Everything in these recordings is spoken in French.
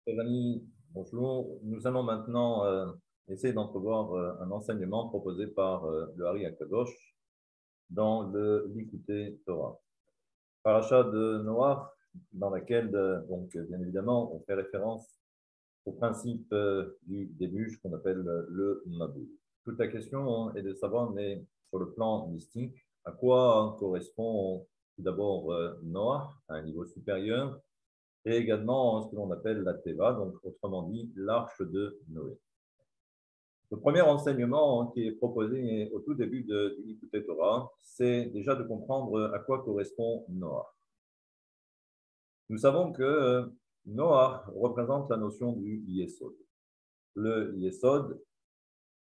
Chers amis, bonjour. Nous allons maintenant essayer d'entrevoir un enseignement proposé par le Hari Akadosh dans le l'Ikouté Torah. Paracha de Noach, dans laquelle, bien évidemment, on fait référence au principe du déluge qu'on appelle le Mabou. Toute la question est de savoir, mais sur le plan mystique, à quoi correspond tout d'abord Noach à un niveau supérieur et également ce que l'on appelle la Teva, donc autrement dit l'arche de Noé. Le premier enseignement qui est proposé au tout début du Likutei Torah, c'est déjà de comprendre à quoi correspond Noah. Nous savons que Noah représente la notion du Yesod. Le Yesod,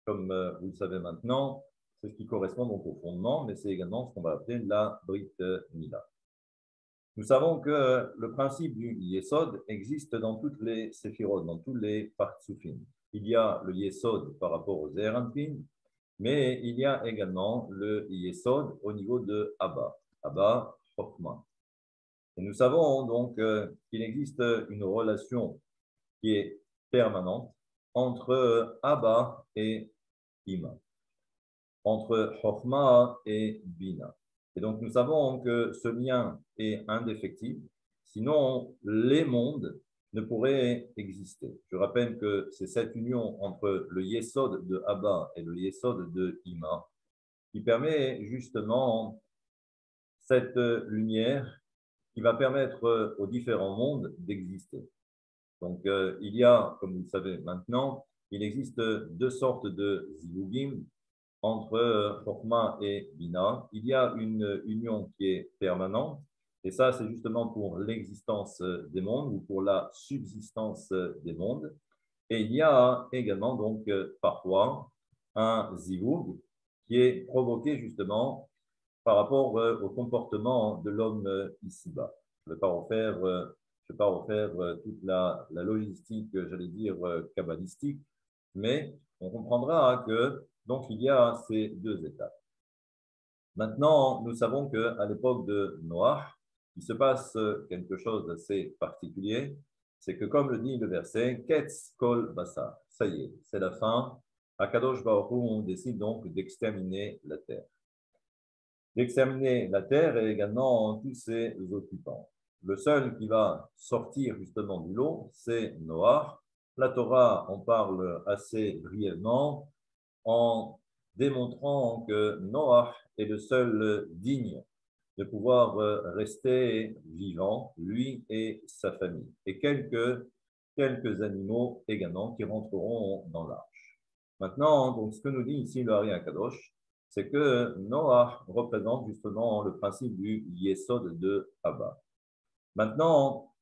comme vous le savez maintenant, c'est ce qui correspond donc au fondement, mais c'est également ce qu'on va appeler la Brit Mila. Nous savons que le principe du Yesod existe dans toutes les séphirotes, dans tous les partsufim. Il y a le Yesod par rapport aux Zeranpin, mais il y a également le Yesod au niveau de Abba, Abba Chokhmah. Et nous savons donc qu'il existe une relation qui est permanente entre Abba et Ima, entre Chokhmah et Bina. Et donc, nous savons que ce lien est indéfectible, sinon les mondes ne pourraient exister. Je rappelle que c'est cette union entre le Yesod de Abba et le Yesod de Ima qui permet justement cette lumière qui va permettre aux différents mondes d'exister. Donc, il y a, comme vous le savez maintenant, il existe deux sortes de zivugim entre Chokma et Bina. Il y a une union qui est permanente, et ça, c'est justement pour l'existence des mondes ou pour la subsistance des mondes. Et il y a également, donc, parfois, un zivug qui est provoqué justement par rapport au comportement de l'homme ici-bas. Je ne vais pas refaire, toute la logistique, j'allais dire, kabbalistique, mais on comprendra que donc il y a ces deux étapes. Maintenant, nous savons qu'à l'époque de Noach, il se passe quelque chose d'assez particulier, c'est que comme le dit le verset, Ketz kol basa, ça y est, c'est la fin. À Kadosh Baruch Hu, on décide donc d'exterminer la terre. D'exterminer la terre et également tous ses occupants. Le seul qui va sortir justement du lot, c'est Noach. La Torah en parle assez brièvement en démontrant que Noach est le seul digne de pouvoir rester vivant, lui et sa famille, et quelques animaux également qui rentreront dans l'arche. Maintenant, donc, ce que nous dit ici le Hari Akadosh, c'est que Noach représente justement le principe du Yesod de Abba. Maintenant,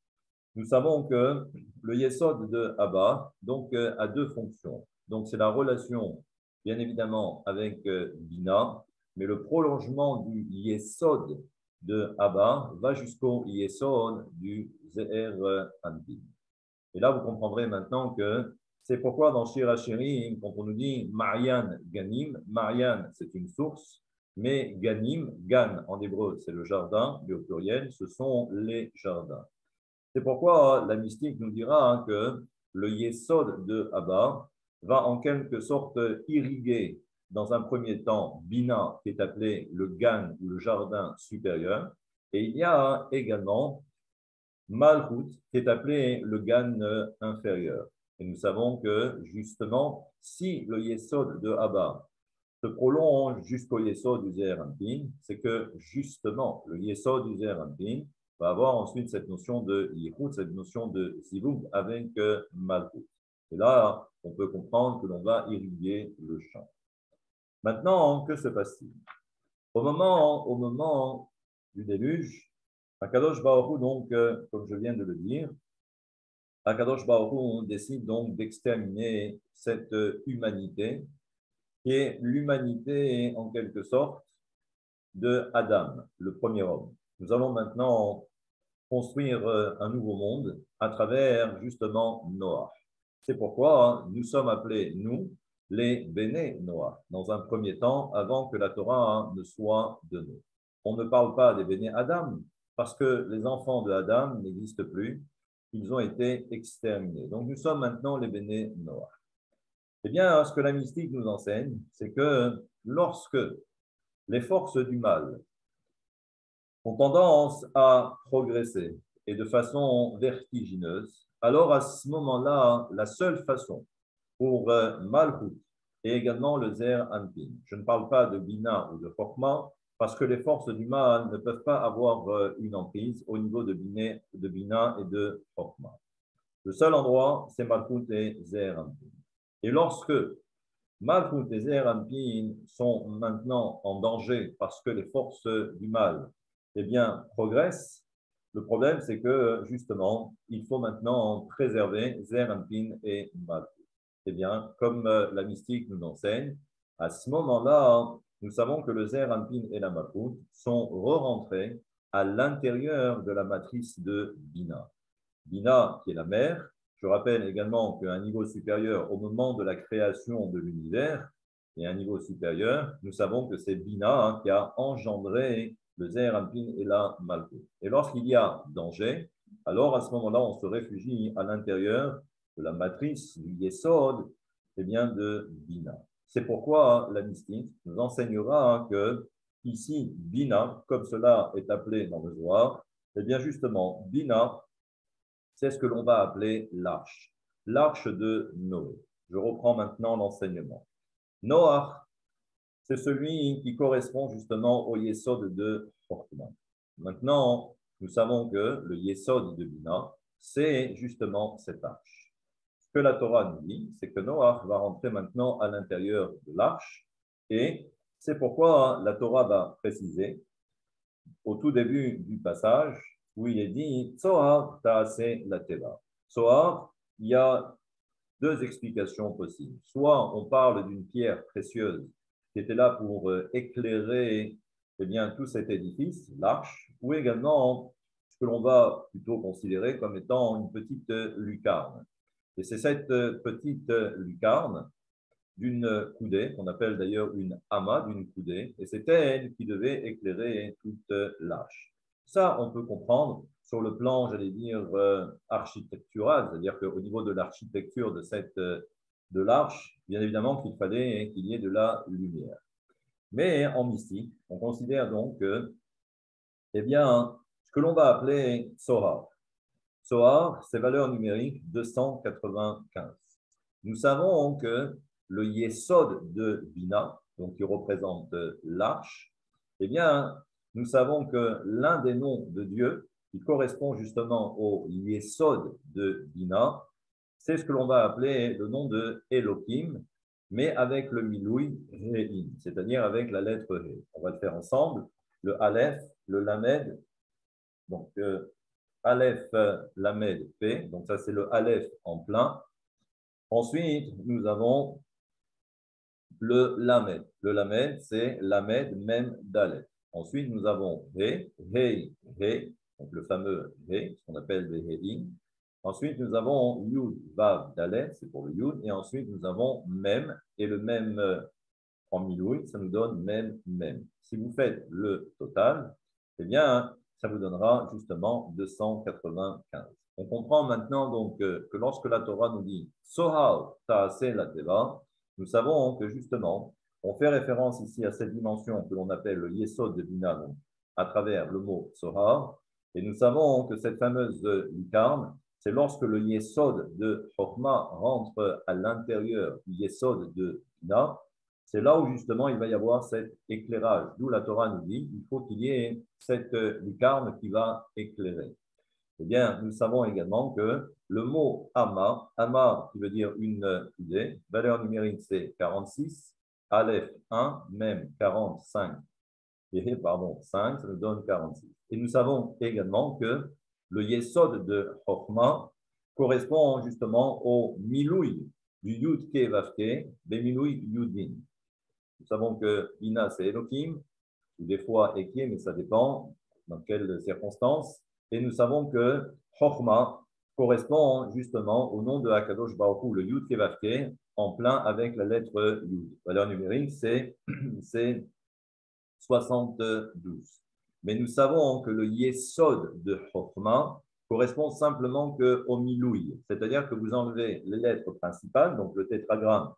nous savons que le Yesod de Abba donc, a deux fonctions. Donc, c'est la relation, bien évidemment, avec Bina, mais le prolongement du Yesod de Abba va jusqu'au Yesod du Ze'er Anpin. Et là, vous comprendrez maintenant que c'est pourquoi dans Shir HaShirim, quand on nous dit Marian Ganim, Marian, c'est une source, mais Ganim, Gan en hébreu, c'est le jardin, mais au pluriel, ce sont les jardins. C'est pourquoi la mystique nous dira que le Yesod de Abba va en quelque sorte irriguer dans un premier temps Bina, qui est appelé le Gan ou le jardin supérieur, et il y a également Malchut, qui est appelé le Gan inférieur. Et nous savons que justement, si le Yesod de Abba se prolonge jusqu'au Yesod du Ze'er Anpin, c'est que justement, le Yesod du Ze'er Anpin va avoir ensuite cette notion de Yichud, cette notion de Zivug avec Malchut. Et là, on peut comprendre que l'on va irriguer le champ. Maintenant, que se passe-t-il? Au moment du déluge, Akadosh Baruch Hu, donc, comme je viens de le dire, Akadosh Baruch Hu décide donc d'exterminer cette humanité, qui est l'humanité en quelque sorte de Adam, le premier homme. Nous allons maintenant construire un nouveau monde à travers justement Noah. C'est pourquoi nous sommes appelés, nous, les Béné Noah, dans un premier temps, avant que la Torah ne soit donnée. On ne parle pas des Béné Adam, parce que les enfants de Adam n'existent plus. ils ont été exterminés. Donc, nous sommes maintenant les Béné Noach. Eh bien, ce que la mystique nous enseigne, c'est que lorsque les forces du mal ont tendance à progresser et de façon vertigineuse, alors à ce moment-là, la seule façon pour Malchut et également le Zer Anpin, je ne parle pas de Bina ou de Chokma, parce que les forces du mal ne peuvent pas avoir une emprise au niveau de Bina et de Chokma. Le seul endroit, c'est Malchut et Zer Anpin. Et lorsque Malchut et Zer Anpin sont maintenant en danger parce que les forces du mal eh bien, progressent, le problème, c'est que justement, il faut maintenant préserver Zer Anpin et Malchut. Eh bien, comme la mystique nous enseigne, à ce moment-là, nous savons que le Zer Anpin et la Malchut sont re-rentrés à l'intérieur de la matrice de Bina. Bina, qui est la mère. Je rappelle également qu'à un niveau supérieur, au moment de la création de l'univers, et à un niveau supérieur, nous savons que c'est Bina qui a engendré le Zer Anpin et la Malchut. Et lorsqu'il y a danger, alors à ce moment-là, on se réfugie à l'intérieur de la matrice du Yesod, et bien de Bina. C'est pourquoi la mystique nous enseignera que ici, Bina, comme cela est appelé dans le Zohar, et bien justement, Bina, c'est ce que l'on va appeler l'arche de Noé. Je reprends maintenant l'enseignement. Noach, c'est celui qui correspond justement au Yesod de Chokma. Maintenant, nous savons que le Yesod de Bina, c'est justement cette arche. Ce que la Torah nous dit, c'est que Noach va rentrer maintenant à l'intérieur de l'arche et c'est pourquoi la Torah va préciser au tout début du passage où il est dit Tzohar ta'aseh la teva. Tzohar, il y a deux explications possibles. Soit on parle d'une pierre précieuse qui était là pour éclairer eh bien, tout cet édifice, l'arche, ou également ce que l'on va plutôt considérer comme étant une petite lucarne. Et c'est cette petite lucarne d'une coudée, qu'on appelle d'ailleurs une hama d'une coudée, et c'était elle qui devait éclairer toute l'arche. Ça, on peut comprendre sur le plan, j'allais dire, architectural, c'est-à-dire qu'au niveau de l'architecture de l'arche, bien évidemment qu'il fallait qu'il y ait de la lumière. Mais en mystique, on considère donc que, eh bien, ce que l'on va appeler Sohar. Sohar, c'est valeur numérique 295. Nous savons que le Yesod de Bina, donc qui représente l'arche, eh bien, nous savons que l'un des noms de Dieu, qui correspond justement au Yesod de Bina, c'est ce que l'on va appeler le nom de Elohim, mais avec le Miloui Re'im, c'est-à-dire avec la lettre He. On va le faire ensemble, le Aleph, le Lamed, donc Aleph, Lamed, P, donc ça c'est le Aleph en plein. Ensuite, nous avons le Lamed. Le Lamed, c'est Lamed Mem Dalet. Ensuite, nous avons He, Hei, He, donc le fameux He, ce qu'on appelle des Heim. Ensuite, nous avons Yud, Vav, Dalet, c'est pour le Yud. Et ensuite, nous avons Mem, et le Mem en milouï, ça nous donne Mem, Mem. Si vous faites le total, eh bien, ça vous donnera justement 295. On comprend maintenant donc que lorsque la Torah nous dit Sohar ta'aseh la teva, nous savons que justement, on fait référence ici à cette dimension que l'on appelle le Yesod de Bina, à travers le mot Sohar, et nous savons que cette fameuse lucarne, c'est lorsque le Yesod de Chokma rentre à l'intérieur du Yesod de Bina, c'est là où justement il va y avoir cet éclairage, d'où la Torah nous dit il faut qu'il y ait cette lucarne qui va éclairer. Eh bien, nous savons également que le mot Ama, Ama qui veut dire une coudée, valeur numérique c'est 46, Aleph 1, même 45, et pardon, 5, ça nous donne 46. Et nous savons également que le Yesod de Chokhmah correspond justement au Miloui du Yud Ke Vav Ke, Bemiloui Yudin. Nous savons que Ina c'est Elohim, ou des fois Ekie, mais ça dépend dans quelles circonstances. Et nous savons que Chokhmah correspond justement au nom de Hakadosh Baruch Hu, le Yud Kevavke, en plein avec la lettre Yud. Valeur numérique, c'est 72. Mais nous savons que le Yesod de Chokhmah, correspond simplement qu'au milouï, c'est-à-dire que vous enlevez les lettres principales, donc le tétragramme,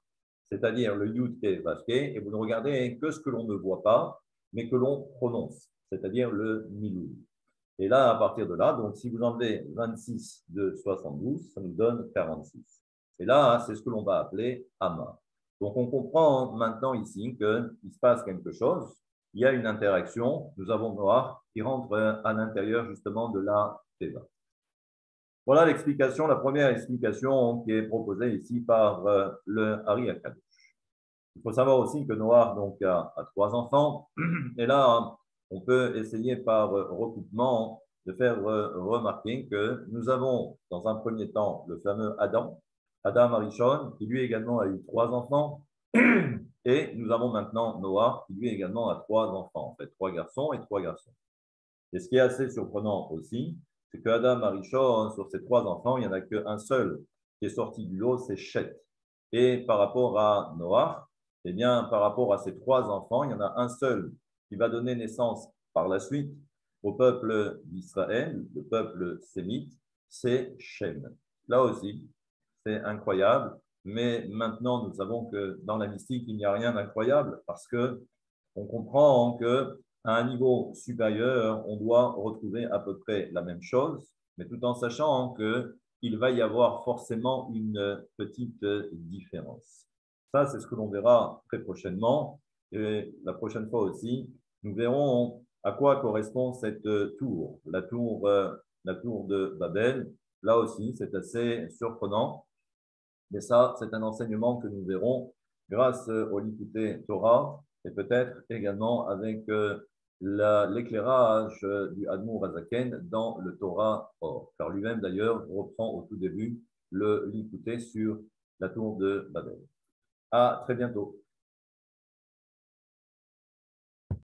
c'est-à-dire le yud ke vav ke, et vous ne regardez que ce que l'on ne voit pas, mais que l'on prononce, c'est-à-dire le milouï. Et là, à partir de là, donc si vous enlevez 26 de 72, ça nous donne 46. Et là, c'est ce que l'on va appeler Amma. Donc on comprend maintenant ici qu'il se passe quelque chose, il y a une interaction, nous avons Noach qui rentre à l'intérieur justement de la Teva. Voilà l'explication, la première explication qui est proposée ici par le Ari Akadosh. Il faut savoir aussi que Noach donc, a 3 enfants. Et là, on peut essayer par recoupement de faire remarquer que nous avons dans un premier temps le fameux Adam, Adam Arishon, qui lui également a eu 3 enfants. Et nous avons maintenant Noach, qui lui également a 3 enfants, en fait, 3 garçons et 3 garçons. Et ce qui est assez surprenant aussi, c'est que Adam Arishon, sur ses 3 enfants, il n'y en a qu'un seul qui est sorti du lot, c'est Shet. Et par rapport à Noach, eh bien, par rapport à ces 3 enfants, il y en a un seul qui va donner naissance par la suite au peuple d'Israël, le peuple sémite, c'est Shem. Là aussi, c'est incroyable, mais maintenant nous savons que dans la mystique, il n'y a rien d'incroyable parce que on comprend que à un niveau supérieur, on doit retrouver à peu près la même chose, mais tout en sachant qu'il va y avoir forcément une petite différence. Ça, c'est ce que l'on verra très prochainement. Et la prochaine fois aussi, nous verrons à quoi correspond cette tour, la tour de Babel. Là aussi, c'est assez surprenant. Mais ça, c'est un enseignement que nous verrons grâce au Likutei Torah et peut-être également avec l'éclairage du Admour Azaken dans le Torah Or. Car lui-même, d'ailleurs, reprend au tout début le Likutei sur la tour de Babel. À très bientôt.